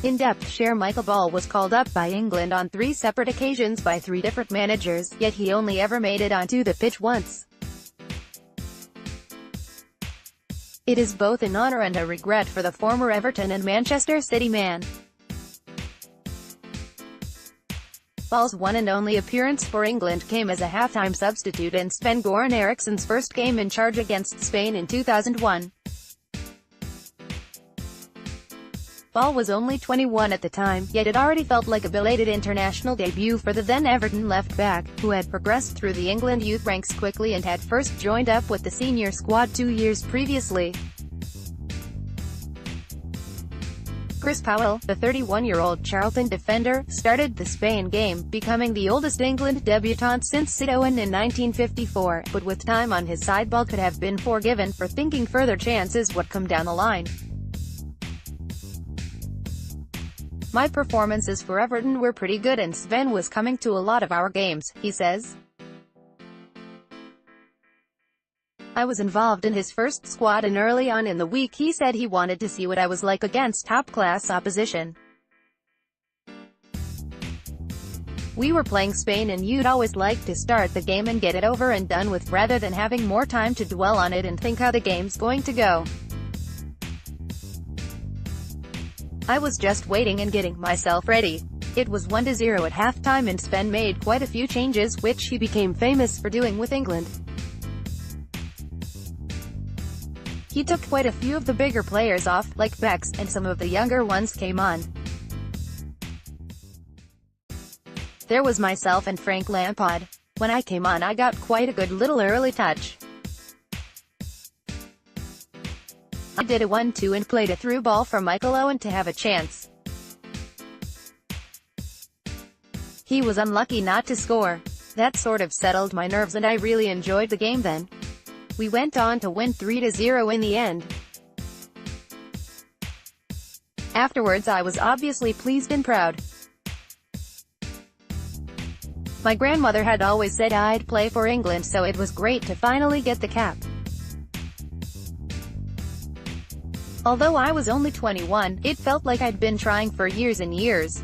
In-depth share Michael Ball was called up by England on 3 separate occasions by 3 different managers, yet he only ever made it onto the pitch once. It is both an honour and a regret for the former Everton and Manchester City man. Ball's one and only appearance for England came as a half-time substitute in Sven-Goran Eriksson's first game in charge against Spain in 2001. Ball was only 21 at the time, yet it already felt like a belated international debut for the then-Everton left-back, who had progressed through the England youth ranks quickly and had first joined up with the senior squad 2 years previously. Chris Powell, the 31-year-old Charlton defender, started the Spain game, becoming the oldest England debutant since Sid Owen in 1954, but with time on his side Ball could have been forgiven for thinking further chances would come down the line. My performances for Everton were pretty good and Sven was coming to a lot of our games, he says. I was involved in his first squad and early on in the week he said he wanted to see what I was like against top-class opposition. We were playing Spain and you'd always like to start the game and get it over and done with rather than having more time to dwell on it and think how the game's going to go. I was just waiting and getting myself ready. It was 1-0 at halftime and Sven made quite a few changes, which he became famous for doing with England. He took quite a few of the bigger players off, like Becks, and some of the younger ones came on. There was myself and Frank Lampard. When I came on I got quite a good little early touch. I did a 1-2 and played a through ball for Michael Owen to have a chance. He was unlucky not to score. That sort of settled my nerves and I really enjoyed the game then. We went on to win 3-0 in the end. Afterwards I was obviously pleased and proud. My grandmother had always said I'd play for England, so it was great to finally get the cap. Although I was only 21, it felt like I'd been trying for years and years.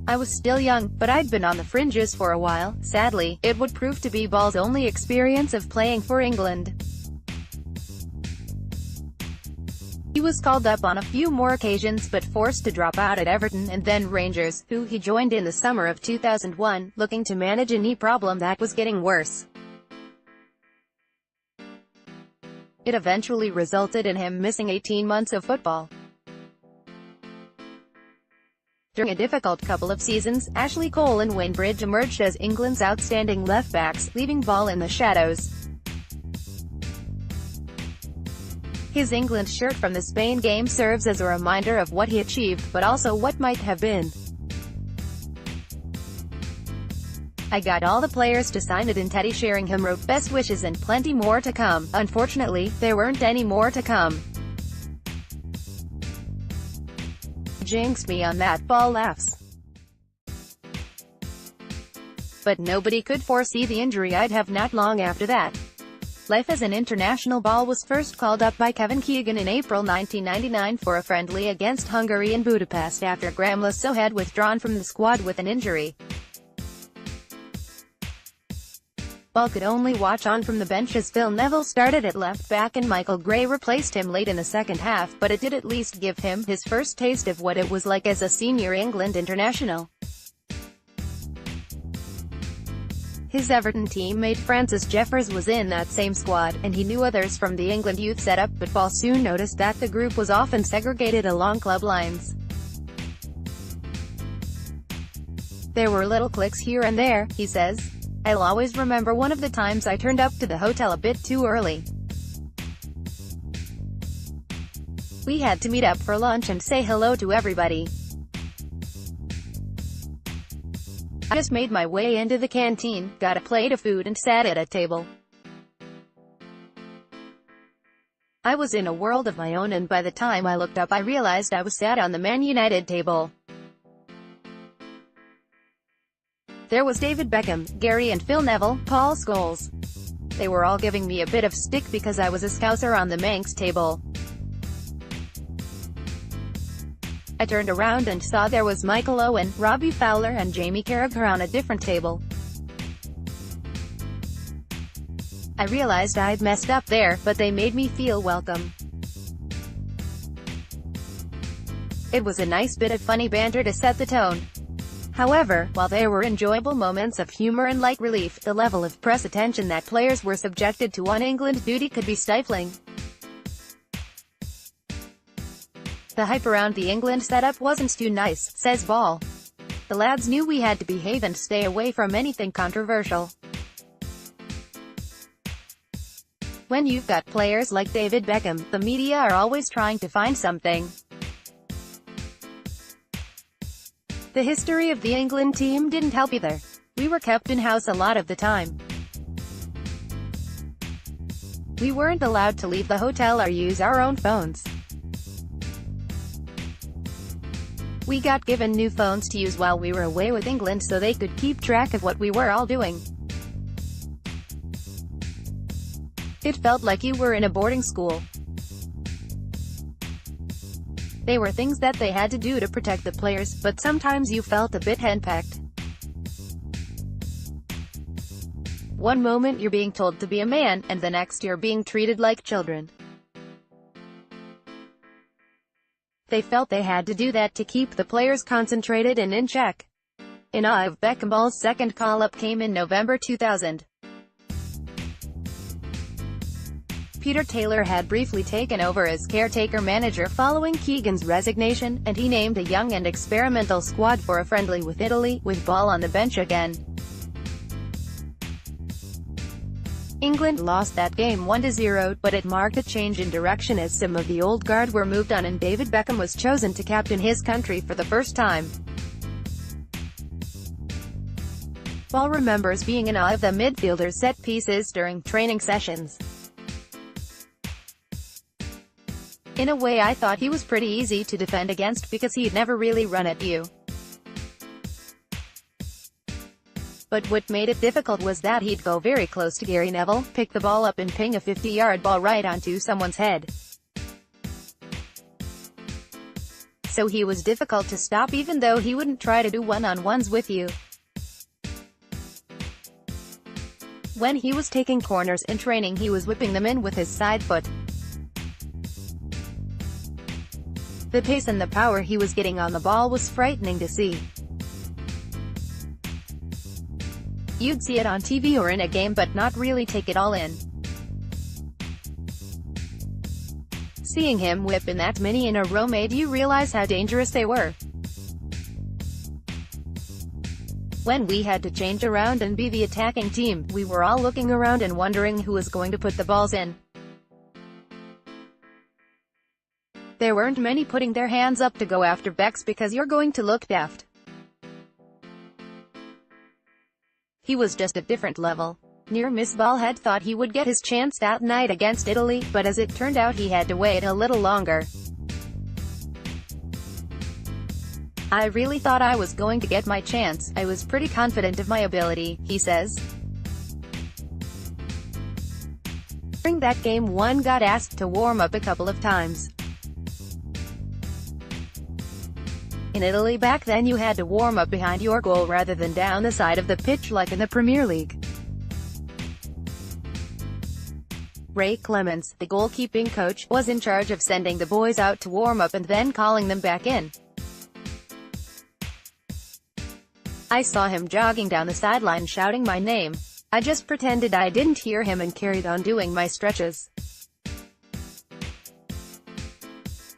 I was still young, but I'd been on the fringes for a while. Sadly, it would prove to be Ball's only experience of playing for England. He was called up on a few more occasions but forced to drop out at Everton and then Rangers, who he joined in the summer of 2001, looking to manage a knee problem that was getting worse. It eventually resulted in him missing 18 months of football. During a difficult couple of seasons, Ashley Cole and Wayne Bridge emerged as England's outstanding left-backs, leaving Ball in the shadows. His England shirt from the Spain game serves as a reminder of what he achieved, but also what might have been. I got all the players to sign it and Teddy Sheringham wrote best wishes and plenty more to come. Unfortunately, there weren't any more to come. Jinxed me on that, Ball laughs. But nobody could foresee the injury I'd have not long after that. Life as an international. Ball was first called up by Kevin Keegan in April 1999 for a friendly against Hungary in Budapest after Graham Lasso had withdrawn from the squad with an injury. Ball could only watch on from the bench as Phil Neville started at left-back and Michael Gray replaced him late in the second half, but it did at least give him his first taste of what it was like as a senior England international. His Everton teammate Francis Jeffers was in that same squad, and he knew others from the England youth setup, but Ball soon noticed that the group was often segregated along club lines. There were little cliques here and there, he says. I'll always remember one of the times I turned up to the hotel a bit too early. We had to meet up for lunch and say hello to everybody. I just made my way into the canteen, got a plate of food and sat at a table. I was in a world of my own and by the time I looked up I realized I was sat on the Man United table. There was David Beckham, Gary and Phil Neville, Paul Scholes. They were all giving me a bit of stick because I was a Scouser on the Manx table. I turned around and saw there was Michael Owen, Robbie Fowler and Jamie Carragher on a different table. I realized I'd messed up there, but they made me feel welcome. It was a nice bit of funny banter to set the tone. However, while there were enjoyable moments of humor and light relief, the level of press attention that players were subjected to on England duty could be stifling. The hype around the England setup wasn't too nice, says Ball. The lads knew we had to behave and stay away from anything controversial. When you've got players like David Beckham, the media are always trying to find something. The history of the England team didn't help either. We were kept in-house a lot of the time. We weren't allowed to leave the hotel or use our own phones. We got given new phones to use while we were away with England so they could keep track of what we were all doing. It felt like you were in a boarding school. They were things that they had to do to protect the players, but sometimes you felt a bit henpecked. One moment you're being told to be a man, and the next you're being treated like children. They felt they had to do that to keep the players concentrated and in check. In awe of Beckham, Ball's second call-up came in November 2000. Peter Taylor had briefly taken over as caretaker manager following Keegan's resignation, and he named a young and experimental squad for a friendly with Italy, with Ball on the bench again. England lost that game 1-0, but it marked a change in direction as some of the old guard were moved on and David Beckham was chosen to captain his country for the first time. Ball remembers being in awe of the midfielder's set pieces during training sessions. In a way I thought he was pretty easy to defend against because he'd never really run at you. But what made it difficult was that he'd go very close to Gary Neville, pick the ball up and ping a 50-yard ball right onto someone's head. So he was difficult to stop even though he wouldn't try to do one-on-ones with you. When he was taking corners in training he was whipping them in with his side foot. The pace and the power he was getting on the ball was frightening to see. You'd see it on TV or in a game but not really take it all in. Seeing him whip in that many in a row made you realize how dangerous they were. When we had to change around and be the attacking team, we were all looking around and wondering who was going to put the balls in. There weren't many putting their hands up to go after Becks because you're going to look daft. He was just a different level. Near-miss Ball had thought he would get his chance that night against Italy, but as it turned out he had to wait a little longer. I really thought I was going to get my chance. I was pretty confident of my ability, he says. During that game one got asked to warm up a couple of times. In Italy back then you had to warm up behind your goal rather than down the side of the pitch like in the Premier League. Ray Clements, the goalkeeping coach, was in charge of sending the boys out to warm up and then calling them back in. I saw him jogging down the sideline shouting my name. I just pretended I didn't hear him and carried on doing my stretches.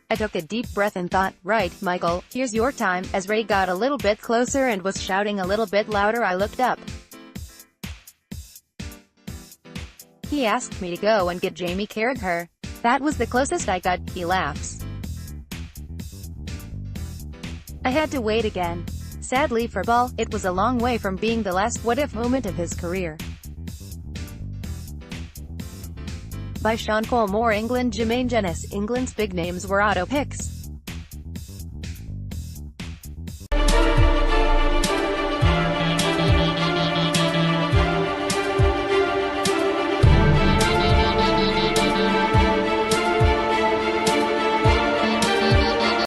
I took a deep breath and thought, right, Michael, here's your time. As Ray got a little bit closer and was shouting a little bit louder I looked up. He asked me to go and get Jamie Carragher. That was the closest I got, he laughs. I had to wait again. Sadly for Ball, it was a long way from being the last what-if moment of his career. By Sean Colmore, England. Jermaine Jenis. England's big names were auto picks.